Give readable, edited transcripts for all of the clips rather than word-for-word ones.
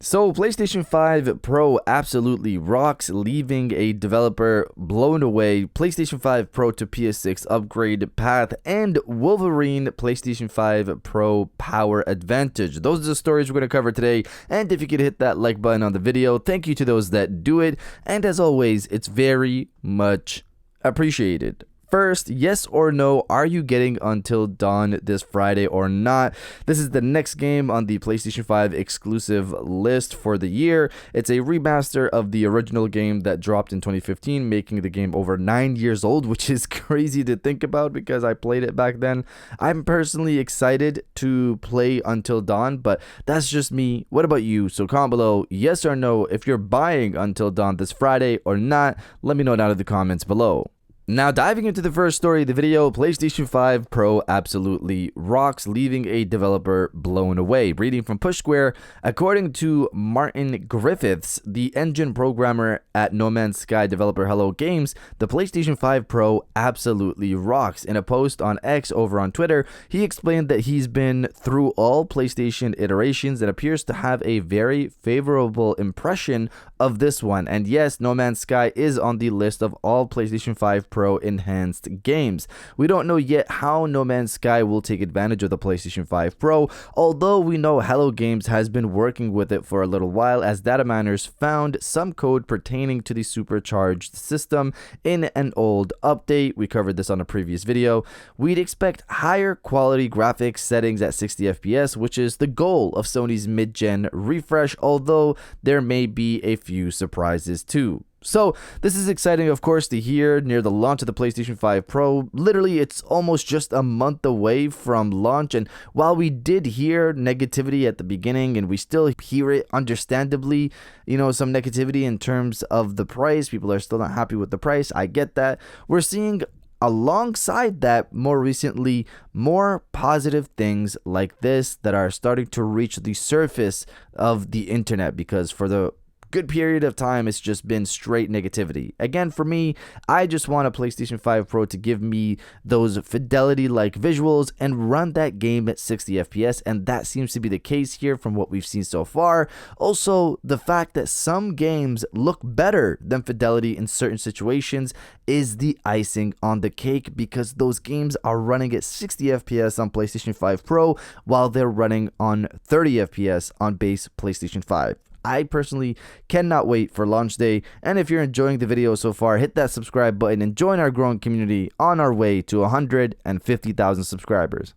So, PlayStation 5 Pro absolutely rocks, leaving a developer blown away. PlayStation 5 Pro to PS6 upgrade path, and Wolverine PlayStation 5 Pro power advantage. Those are the stories we're going to cover today. And if you could hit that like button on the video, thank you to those that do it. And as always, it's very much appreciated. First, yes or no, are you getting Until Dawn this Friday or not? This is the next game on the PlayStation 5 exclusive list for the year. It's a remaster of the original game that dropped in 2015, making the game over 9 years old, which is crazy to think about because I played it back then. I'm personally excited to play Until Dawn, but that's just me. What about you? So comment below, yes or no, if you're buying Until Dawn this Friday or not. Let me know down in the comments below. Now, diving into the first story of the video, PlayStation 5 Pro absolutely rocks, leaving a developer blown away. Reading from Push Square, according to Martin Griffiths, the engine programmer at No Man's Sky developer Hello Games, the PlayStation 5 Pro absolutely rocks. In a post on X over on Twitter, he explained that he's been through all PlayStation iterations and appears to have a very favorable impression of this one. And yes, No Man's Sky is on the list of all PlayStation 5 Pro enhanced games. We don't know yet how No Man's Sky will take advantage of the PlayStation 5 Pro, although we know Hello Games has been working with it for a little while, as data miners found some code pertaining to the supercharged system in an old update. We covered this on a previous video. We'd expect higher quality graphics settings at 60 FPS, which is the goal of Sony's mid-gen refresh, although there may be a few surprises too. So this is exciting, of course, to hear near the launch of the PlayStation 5 Pro. Literally, it's almost just a month away from launch, and while we did hear negativity at the beginning, and we still hear it understandably, some negativity in terms of the price, people are still not happy with the price, I get that. We're seeing alongside that, more recently, more positive things like this that are starting to reach the surface of the internet, because for the good period of time, it's just been straight negativity. Again, for me, I just want a PlayStation 5 Pro to give me those fidelity-like visuals and run that game at 60 FPS, and that seems to be the case here from what we've seen so far. Also, the fact that some games look better than fidelity in certain situations is the icing on the cake, because those games are running at 60 FPS on PlayStation 5 Pro while they're running on 30 FPS on base PlayStation 5. I personally cannot wait for launch day, and if you're enjoying the video so far, hit that subscribe button and join our growing community on our way to 150,000 subscribers.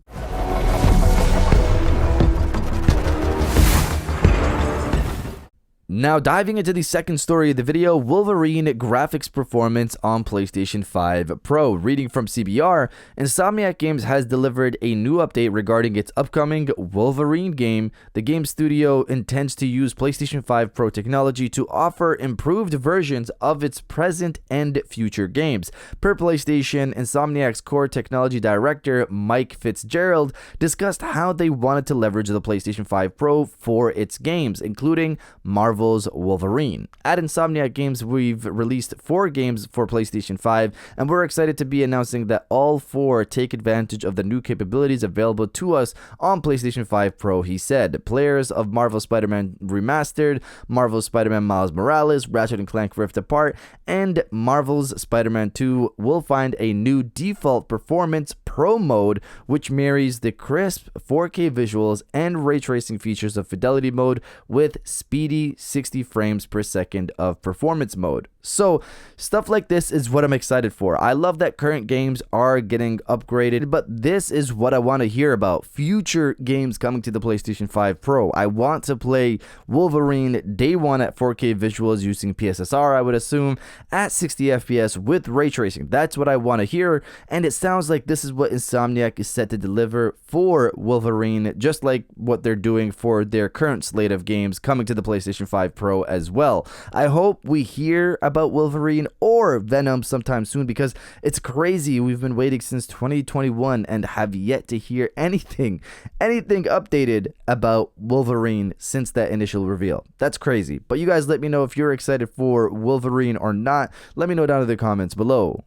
Now, diving into the second story of the video, Wolverine graphics performance on PlayStation 5 Pro. Reading from CBR, Insomniac Games has delivered a new update regarding its upcoming Wolverine game. The game studio intends to use PlayStation 5 Pro technology to offer improved versions of its present and future games. Per PlayStation, Insomniac's core technology director, Mike Fitzgerald, discussed how they wanted to leverage the PlayStation 5 Pro for its games, including Marvel's Wolverine. At Insomniac Games, we've released 4 games for PlayStation 5, and we're excited to be announcing that all 4 take advantage of the new capabilities available to us on PlayStation 5 Pro, he said. Players of Marvel Spider-Man Remastered, Marvel's Spider-Man Miles Morales, Ratchet & Clank Rift Apart, and Marvel's Spider-Man 2 will find a new default performance Pro mode, which marries the crisp 4K visuals and ray tracing features of Fidelity mode with speedy 60 frames per second of performance mode. So stuff like this is what I'm excited for. I love that current games are getting upgraded, but this is what I want to hear about. Future games coming to the PlayStation 5 Pro. I want to play Wolverine day one at 4K visuals using PSSR, I would assume, at 60 FPS with ray tracing. That's what I want to hear, and it sounds like this is what Insomniac is set to deliver for Wolverine, just like what they're doing for their current slate of games coming to the PlayStation 5 Pro as well. I hope we hear about Wolverine or Venom sometime soon, because it's crazy. We've been waiting since 2021 and have yet to hear anything updated about Wolverine since that initial reveal. That's crazy. But you guys let me know if you're excited for Wolverine or not. Let me know down in the comments below.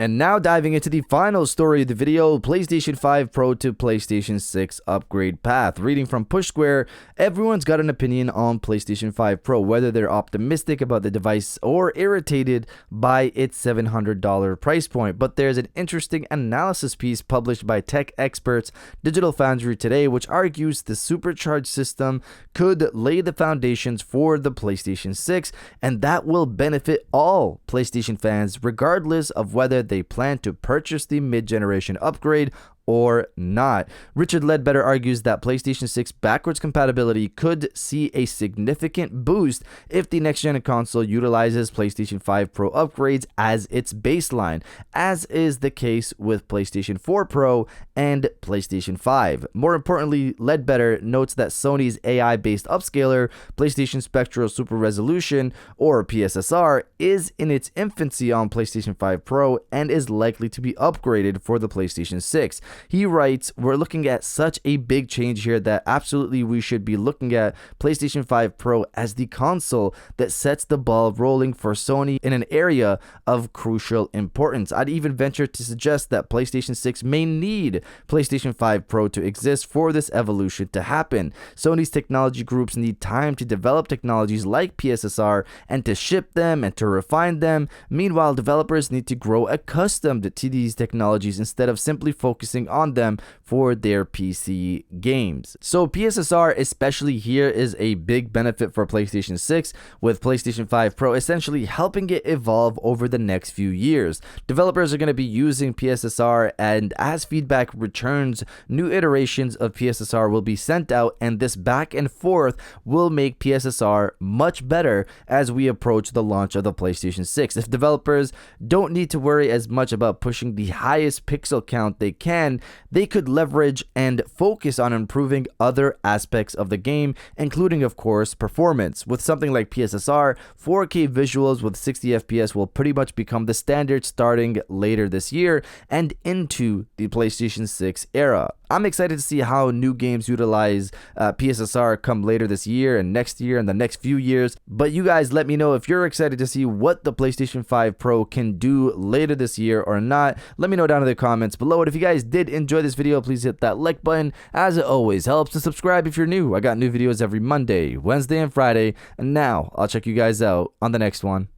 And now diving into the final story of the video, PlayStation 5 Pro to PlayStation 6 upgrade path. Reading from Push Square, everyone's got an opinion on PlayStation 5 Pro, whether they're optimistic about the device or irritated by its $700 price point. But there's an interesting analysis piece published by tech experts Digital Foundry today, which argues the supercharged system could lay the foundations for the PlayStation 6, and that will benefit all PlayStation fans regardless of whether they plan to purchase the mid-generation upgrade or not. Richard Ledbetter argues that PlayStation 6 backwards compatibility could see a significant boost if the next-gen console utilizes PlayStation 5 Pro upgrades as its baseline, as is the case with PlayStation 4 Pro and PlayStation 5. More importantly, Ledbetter notes that Sony's AI-based upscaler, PlayStation Spectral Super Resolution, or PSSR, is in its infancy on PlayStation 5 Pro and is likely to be upgraded for the PlayStation 6. He writes, "We're looking at such a big change here that absolutely we should be looking at PlayStation 5 Pro as the console that sets the ball rolling for Sony in an area of crucial importance. I'd even venture to suggest that PlayStation 6 may need PlayStation 5 Pro to exist for this evolution to happen. Sony's technology groups need time to develop technologies like PSSR and to ship them and to refine them. Meanwhile, developers need to grow accustomed to these technologies instead of simply focusing on them for their PC games." So PSSR especially here is a big benefit for PlayStation 6, with PlayStation 5 Pro essentially helping it evolve over the next few years. Developers are going to be using PSSR, and as feedback returns, new iterations of PSSR will be sent out, and this back and forth will make PSSR much better as we approach the launch of the PlayStation 6. If developers don't need to worry as much about pushing the highest pixel count they can, they could leverage and focus on improving other aspects of the game, including, of course, performance. With something like PSSR, 4K visuals with 60 FPS will pretty much become the standard starting later this year and into the PlayStation 6 era. I'm excited to see how new games utilize PSSR come later this year and next year and the next few years. But you guys let me know if you're excited to see what the PlayStation 5 Pro can do later this year or not. Let me know down in the comments below. And if you guys did enjoy this video, please hit that like button, as it always helps, to subscribe if you're new. I got new videos every Monday, Wednesday, and Friday. And now I'll check you guys out on the next one.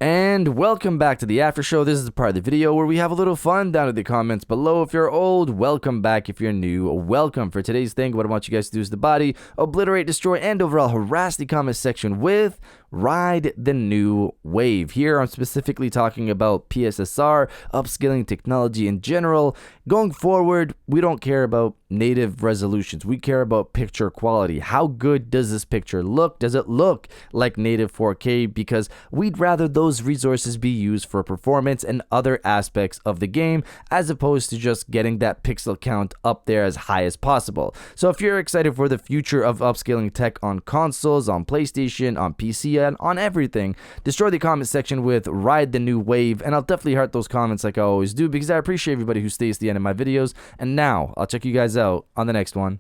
And welcome back to the after show. This is the part of the video where we have a little fun down in the comments below. If you're old, welcome back. If you're new, welcome. For today's thing, what I want you guys to do is the body, obliterate, destroy, and overall harass the comment section with Ride the New Wave. Here I'm specifically talking about PSSR, upscaling technology in general. Going forward, we don't care about native resolutions. We care about picture quality. How good does this picture look? Does it look like native 4K? Because we'd rather those resources be used for performance and other aspects of the game, as opposed to just getting that pixel count up there as high as possible. So if you're excited for the future of upscaling tech on consoles, on PlayStation, on PC, and on everything, destroy the comment section with Ride the New Wave, and I'll definitely heart those comments like I always do, because I appreciate everybody who stays to the end of my videos. And now I'll check you guys out on the next one.